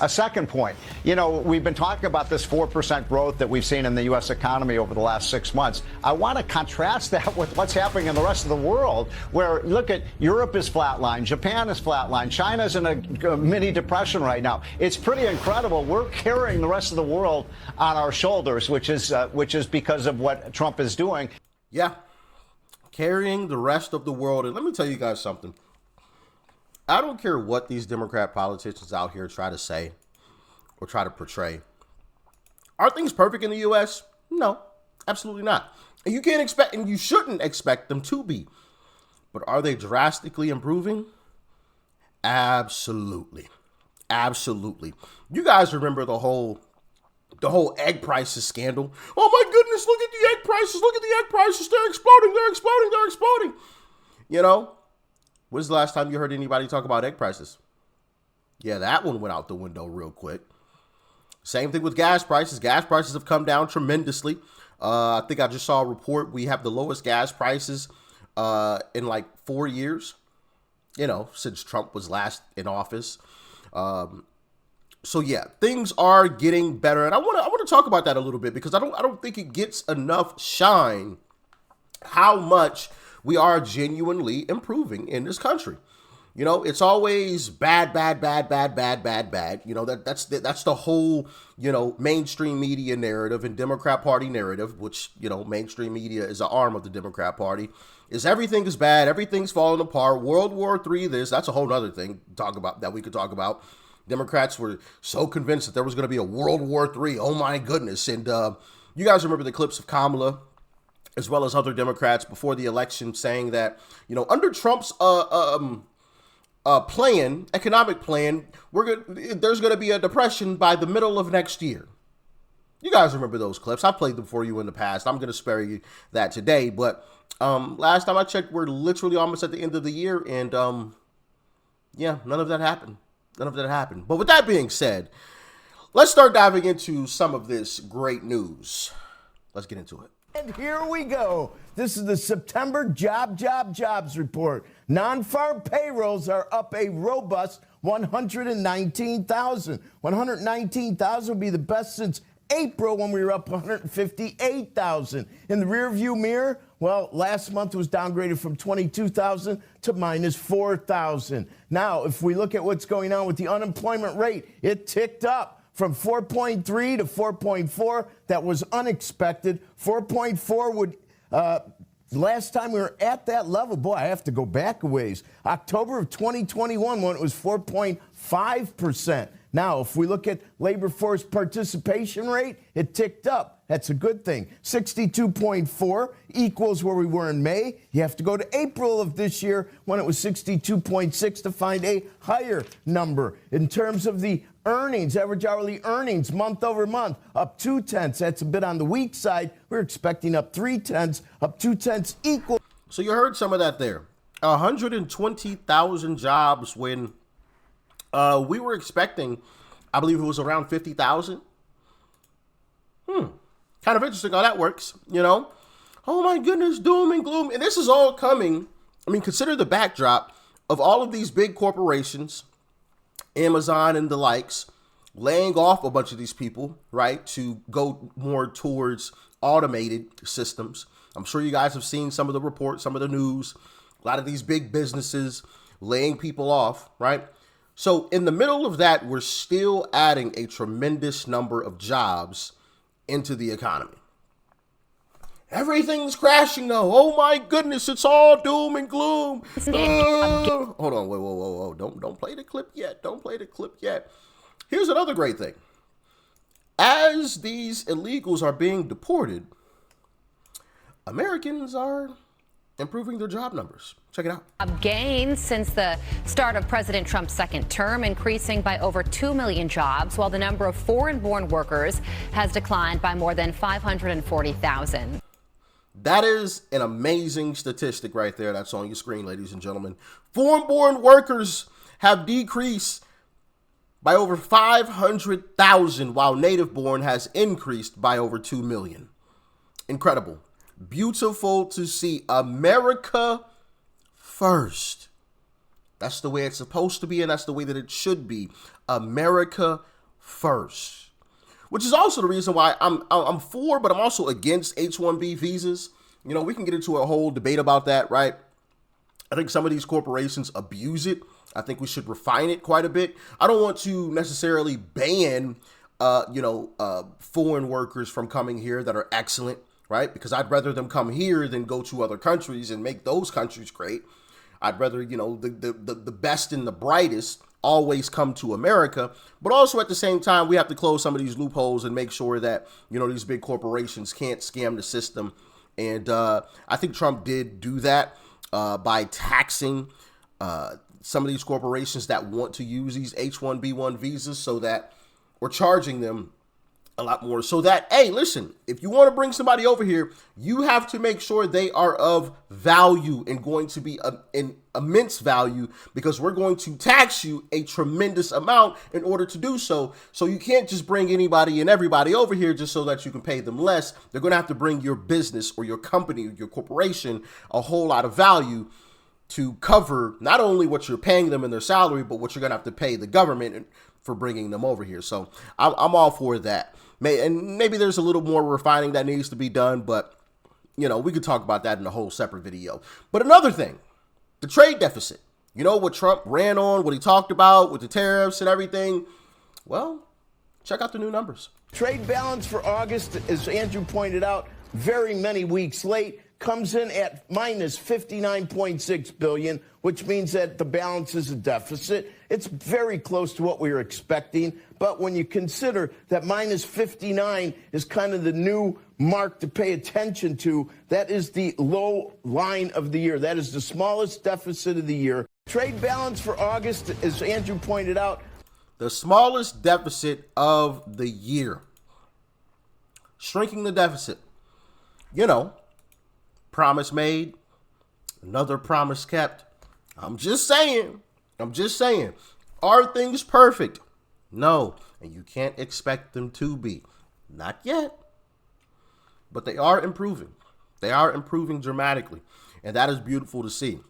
A second point, we've been talking about this 4% growth that we've seen in the U.S. economy over the last 6 months. I want to contrast that with what's happening in the rest of the world, where, look at Europe is flatlined, Japan is flatlined, China's in a mini depression right now. It's pretty incredible. We're carrying the rest of the world on our shoulders, which is because of what Trump is doing. Yeah, carrying the rest of the world. And let me tell you guys something. I don't care what these Democrat politicians out here try to say or try to portray. Are things perfect in the U.S.? No, absolutely not. And you can't expect, and you shouldn't expect them to be. But are they drastically improving? Absolutely. Absolutely. You guys remember the whole egg prices scandal? Oh my goodness, look at the egg prices. Look at the egg prices. They're exploding. They're exploding. They're exploding. When's the last time you heard anybody talk about egg prices? Yeah, that one went out the window real quick. Same thing with gas prices. Gas prices have come down tremendously. I think I just saw a report. We have the lowest gas prices in like 4 years, since Trump was last in office. So yeah, things are getting better. And I want to talk about that a little bit because I don't think it gets enough shine how much we are genuinely improving in this country. It's always bad. That's the whole, mainstream media narrative and Democrat Party narrative, which, mainstream media is an arm of the Democrat Party, is everything is bad. Everything's falling apart. World War III, that's a whole other thing we could talk about. Democrats were so convinced that there was going to be a World War III. Oh my goodness. And you guys remember the clips of Kamala, as well as other Democrats before the election saying that, under Trump's economic plan, there's going to be a depression by the middle of next year. You guys remember those clips. I played them for you in the past. I'm going to spare you that today. But last time I checked, we're literally almost at the end of the year. And yeah, none of that happened. But with that being said, let's start diving into some of this great news. Let's get into it. And here we go. This is the September jobs report. Non-farm payrolls are up a robust 119,000. 119,000 will be the best since April when we were up 158,000. In the rearview mirror, well, last month was downgraded from 22,000 to minus 4,000. Now, if we look at what's going on with the unemployment rate, it ticked up from 4.3 to 4.4. That was unexpected. 4.4 would, last time we were at that level, boy, I have to go back a ways. October of 2021 when it was 4.5%. Now, if we look at labor force participation rate, it ticked up. That's a good thing. 62.4 equals where we were in May. You have to go to April of this year when it was 62.6 to find a higher number. In terms of the earnings, average hourly earnings, month over month, up 0.2. That's a bit on the weak side. We're expecting up 0.3, up 0.2 equal. So you heard some of that there. 120,000 jobs when we were expecting, I believe it was around 50,000. Kind of interesting how that works, Oh my goodness, doom and gloom. And this is all coming. Consider the backdrop of all of these big corporations, Amazon and the likes, laying off a bunch of these people, right, to go more towards automated systems. I'm sure you guys have seen some of the reports, some of the news, a lot of these big businesses laying people off, right? So in the middle of that, we're still adding a tremendous number of jobs into the economy. Everything's crashing though. Oh my goodness, it's all doom and gloom. Hold on, whoa. Don't play the clip yet. Here's another great thing. As these illegals are being deported, Americans are improving their job numbers. Check it out. Gains since the start of President Trump's second term, increasing by over 2 million jobs, while the number of foreign-born workers has declined by more than 540,000. That is an amazing statistic right there. That's on your screen, ladies and gentlemen. Foreign-born workers have decreased by over 500,000, while native-born has increased by over 2 million. Incredible. Beautiful to see. America first. That's the way it's supposed to be, and that's the way that it should be. America first. Which is also the reason why I'm for, but I'm also against H-1B visas. You know, we can get into a whole debate about that, right? I think some of these corporations abuse it. I think we should refine it quite a bit. I don't want to necessarily ban, foreign workers from coming here that are excellent, right? Because I'd rather them come here than go to other countries and make those countries great. I'd rather, the best and the brightest always come to America. But also at the same time, we have to close some of these loopholes and make sure that, these big corporations can't scam the system. And I think Trump did do that by taxing some of these corporations that want to use these H-1B1 visas or charging them a lot more so that, hey, listen, if you want to bring somebody over here, you have to make sure they are of value and going to be an immense value, because we're going to tax you a tremendous amount in order to do so. So you can't just bring anybody and everybody over here just so that you can pay them less. They're going to have to bring your business or your company or your corporation a whole lot of value to cover not only what you're paying them in their salary, but what you're going to have to pay the government for bringing them over here. So I'm all for that. And maybe there's a little more refining that needs to be done, but, we could talk about that in a whole separate video. But another thing, the trade deficit, what Trump ran on, what he talked about with the tariffs and everything. Well, check out the new numbers. Trade balance for August, as Andrew pointed out, very many weeks late, comes in at minus $59.6 billion, which means that the balance is a deficit. It's very close to what we were expecting. But when you consider that minus 59 is kind of the new mark to pay attention to, that is the low line of the year. That is the smallest deficit of the year. Trade balance for August, as Andrew pointed out, the smallest deficit of the year. Shrinking the deficit. Promise made, another promise kept. I'm just saying. Are things perfect? No, and you can't expect them to be. Not yet. But they are improving. They are improving dramatically. And that is beautiful to see.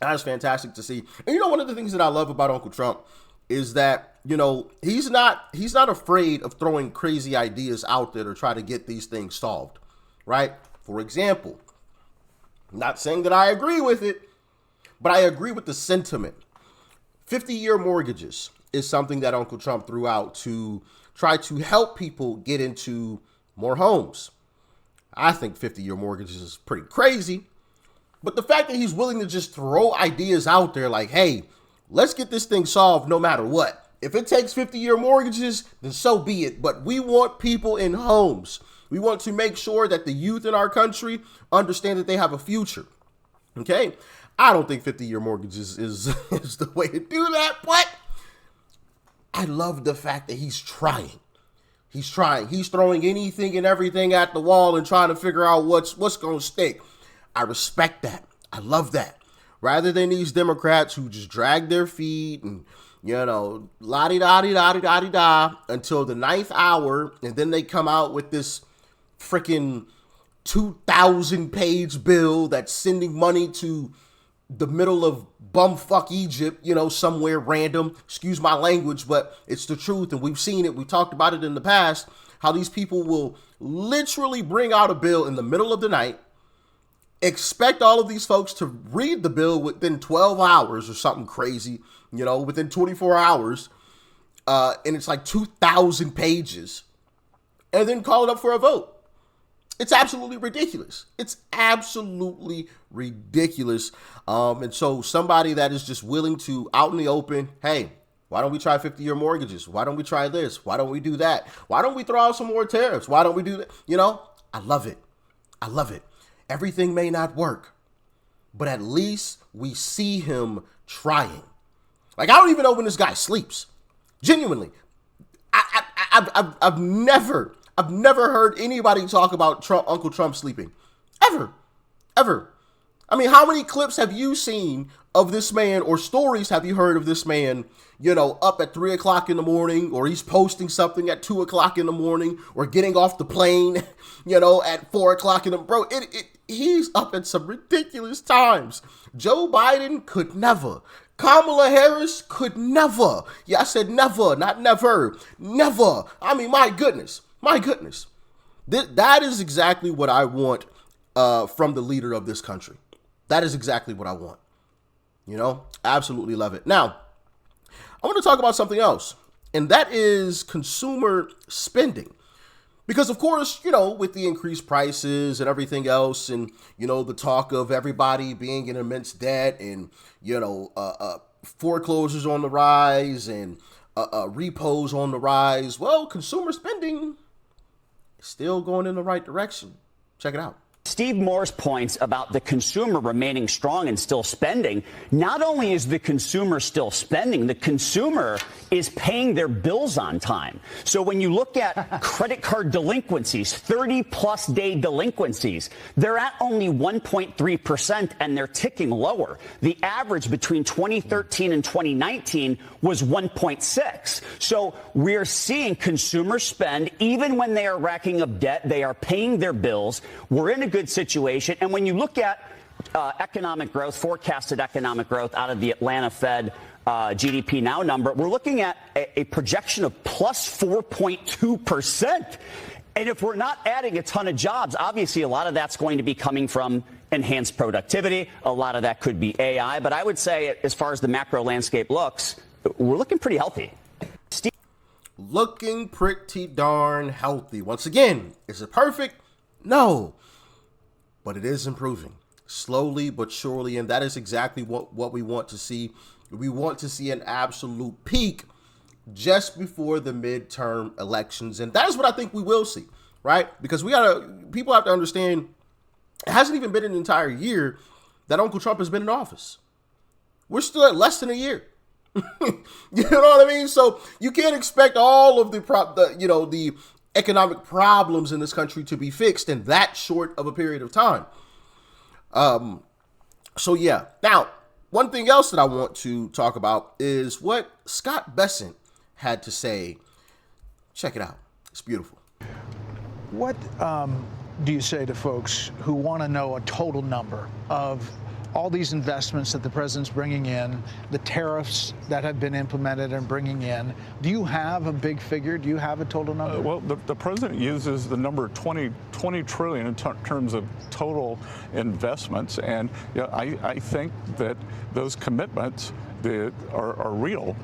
That is fantastic to see. And one of the things that I love about Uncle Trump is that, he's not afraid of throwing crazy ideas out there to try to get these things solved, right? For example, I'm not saying that I agree with it, but I agree with the sentiment. 50-year mortgages is something that Uncle Trump threw out to try to help people get into more homes. I think 50-year mortgages is pretty crazy, but the fact that he's willing to just throw ideas out there like, hey, let's get this thing solved no matter what. If it takes 50-year mortgages, then so be it. But we want people in homes. We want to make sure that the youth in our country understand that they have a future. Okay? I don't think 50-year mortgages is the way to do that, but I love the fact that he's trying. He's trying. He's throwing anything and everything at the wall and trying to figure out what's going to stick. I respect that. I love that. Rather than these Democrats who just drag their feet and, la-di-da-di-da-di-da-di-da until the 9th hour, and then they come out with this freaking 2,000-page bill that's sending money to the middle of bumfuck Egypt, somewhere random. Excuse my language, but it's the truth, and we've seen it. We talked about it in the past, how these people will literally bring out a bill in the middle of the night, expect all of these folks to read the bill within 12 hours or something crazy, within 24 hours, and it's like 2,000 pages, and then call it up for a vote. It's absolutely ridiculous. It's absolutely ridiculous. And so somebody that is just willing to, out in the open, hey, why don't we try 50-year mortgages? Why don't we try this? Why don't we do that? Why don't we throw out some more tariffs? Why don't we do that? I love it. I love it. Everything may not work, but at least we see him trying. Like, I don't even know when this guy sleeps. Genuinely. I've never heard anybody talk about Uncle Trump sleeping. Ever. I mean, how many clips have you seen of this man, or stories have you heard of this man, up at 3 o'clock in the morning, or he's posting something at 2 o'clock in the morning, or getting off the plane, at 4 o'clock in the, he's up at some ridiculous times. Joe Biden could never, Kamala Harris could never, yeah, I said never, not never, never. I mean, my goodness. That is exactly what I want from the leader of this country. That is exactly what I want. You know, absolutely love it. Now, I want to talk about something else, and that is consumer spending. Because, of course, you know, with the increased prices and everything else, and, you know, the talk of everybody being in immense debt and, you know, foreclosures on the rise and repos on the rise, well, consumer spending is still going in the right direction. Check it out. Steve Moore's points about the consumer remaining strong and still spending, not only is the consumer still spending, the consumer is paying their bills on time. So when you look at credit card delinquencies, 30-plus day delinquencies, they're at only 1.3%, and they're ticking lower. The average between 2013 and 2019 was 1.6. So we're seeing consumers spend, even when they are racking up debt, they are paying their bills. We're in a good situation. And when you look at economic growth, forecasted economic growth out of the Atlanta Fed GDP Now number, we're looking at a projection of plus 4.2%. And if we're not adding a ton of jobs, obviously a lot of that's going to be coming from enhanced productivity. A lot of that could be AI. But I would say, as far as the macro landscape looks, we're looking pretty healthy. Looking pretty darn healthy. Once again, is it perfect? No. But it is improving slowly but surely, and that is exactly what we want to see. We want to see an absolute peak just before the midterm elections, and that is what I think we will see, right? Because people have to understand, it hasn't even been an entire year that Uncle Trump has been in office. We're still at less than a year. You know what I mean? So you can't expect all of the economic problems in this country to be fixed in that short of a period of time. So yeah. Now, one thing else that I want to talk about is what Scott Bessent had to say. Check it out. It's beautiful. What do you say to folks who want to know a total number of all these investments that the president's bringing in, the tariffs that have been implemented and bringing in? Do you have a big figure? Do you have a total number? Well, the president uses the number 20 trillion in terms of total investments. And I think that those commitments that are real.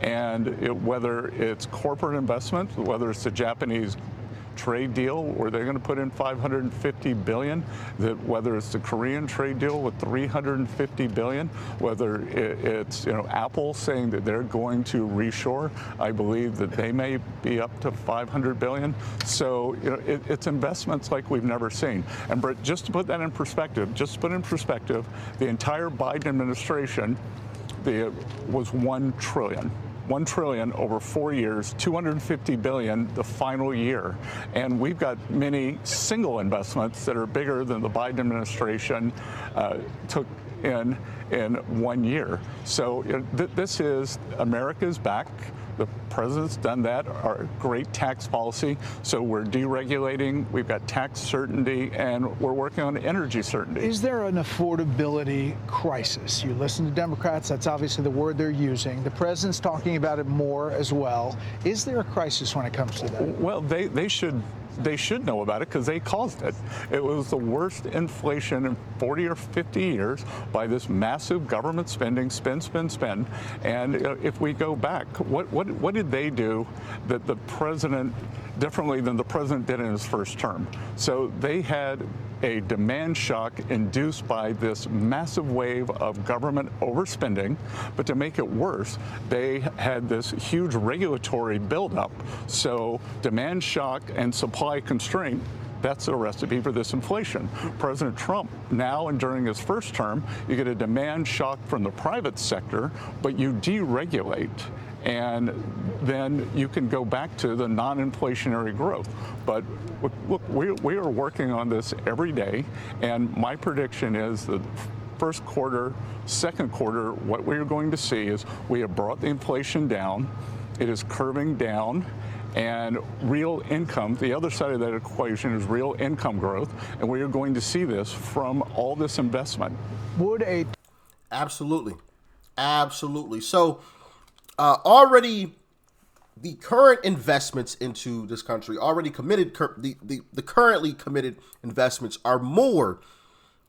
And whether it's corporate investment, whether it's the Japanese trade deal where they're going to put in $550 billion, that whether it's the Korean trade deal with $350 billion, whether it's Apple saying that they're going to reshore, I believe that they may be up to $500 billion. So it's investments like we've never seen. And Brett, just to put that in perspective, the entire Biden administration was $1 trillion. $1 trillion over 4 years, $250 billion the final year. And we've got many single investments that are bigger than the Biden administration took in 1 year. So this is America's back. The president's done that, our great tax policy. So we're deregulating, we've got tax certainty, and we're working on energy certainty. Is there an affordability crisis? You listen to Democrats, that's obviously the word they're using. The president's talking about it more as well. Is there a crisis when it comes to that? Well, they should know about it because they caused it. It was the worst inflation in 40 or 50 years by this massive government spending, spend. And if we go back, what did they do that the president, differently than the president did in his first term? So they had a demand shock induced by this massive wave of government overspending. But to make it worse, they had this huge regulatory buildup. So demand shock and supply constraint, that's a recipe for this inflation. President Trump, now and during his first term, you get a demand shock from the private sector, but you deregulate. And then you can go back to the non-inflationary growth. But look, we are working on this every day, and my prediction is that first quarter, second quarter, what we're going to see is we have brought the inflation down, it is curving down, and real income, the other side of that equation is real income growth, and we are going to see this from all this investment. Absolutely. Absolutely. So already the current investments into this country, already committed, the currently committed investments are more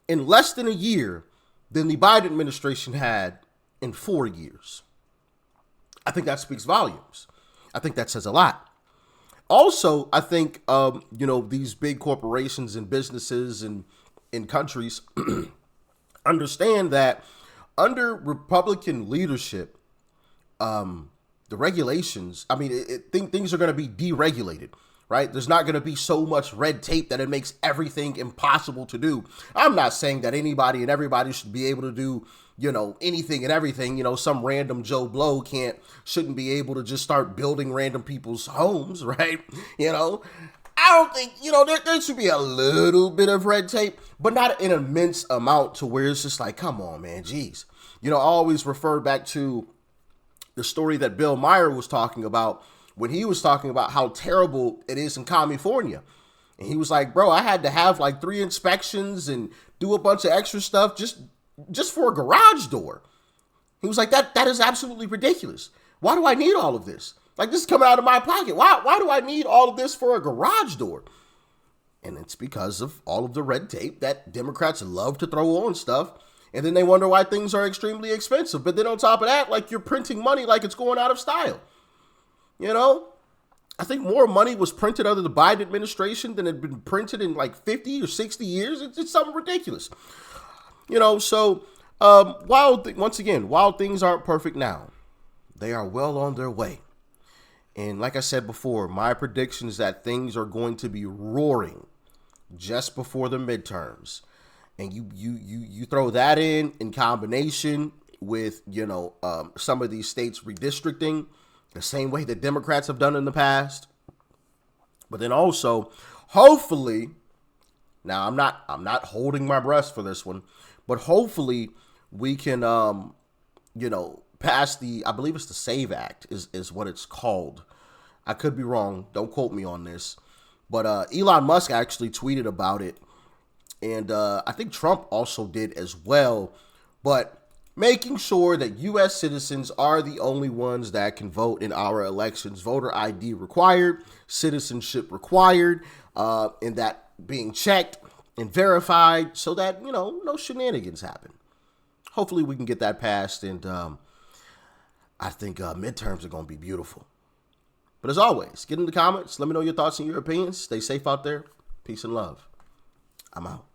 in less than a year than the Biden administration had in 4 years. I think that speaks volumes. I think that says a lot. Also, I think, these big corporations and businesses and in countries understand that under Republican leadership, the regulations, things are going to be deregulated, right? There's not going to be so much red tape that it makes everything impossible to do. I'm not saying that anybody and everybody should be able to do, anything and everything. Some random Joe Blow shouldn't be able to just start building random people's homes, right? I don't think, there should be a little bit of red tape, but not an immense amount to where it's just like, come on, man, geez. I always refer back to the story that Bill Maher was talking about when he was talking about how terrible it is in California. And he was like, bro, I had to have like 3 inspections and do a bunch of extra stuff just for a garage door. He was like, that is absolutely ridiculous. Why do I need all of this? Like, this is coming out of my pocket. Why do I need all of this for a garage door? And it's because of all of the red tape that Democrats love to throw on stuff. And then they wonder why things are extremely expensive. But then on top of that, like, you're printing money like it's going out of style. I think more money was printed under the Biden administration than had been printed in like 50 or 60 years. It's something ridiculous. So while things aren't perfect now, they are well on their way. And like I said before, my prediction is that things are going to be roaring just before the midterms. And you throw that in combination with, some of these states redistricting the same way that Democrats have done in the past. But then also, hopefully, now I'm not holding my breath for this one, but hopefully we can, pass I believe it's the SAVE Act is what it's called. I could be wrong. Don't quote me on this. But Elon Musk actually tweeted about it. And I think Trump also did as well. But making sure that U.S. citizens are the only ones that can vote in our elections. Voter ID required, citizenship required, and that being checked and verified so that, no shenanigans happen. Hopefully we can get that passed, and I think midterms are going to be beautiful. But as always, get in the comments. Let me know your thoughts and your opinions. Stay safe out there. Peace and love. I'm out.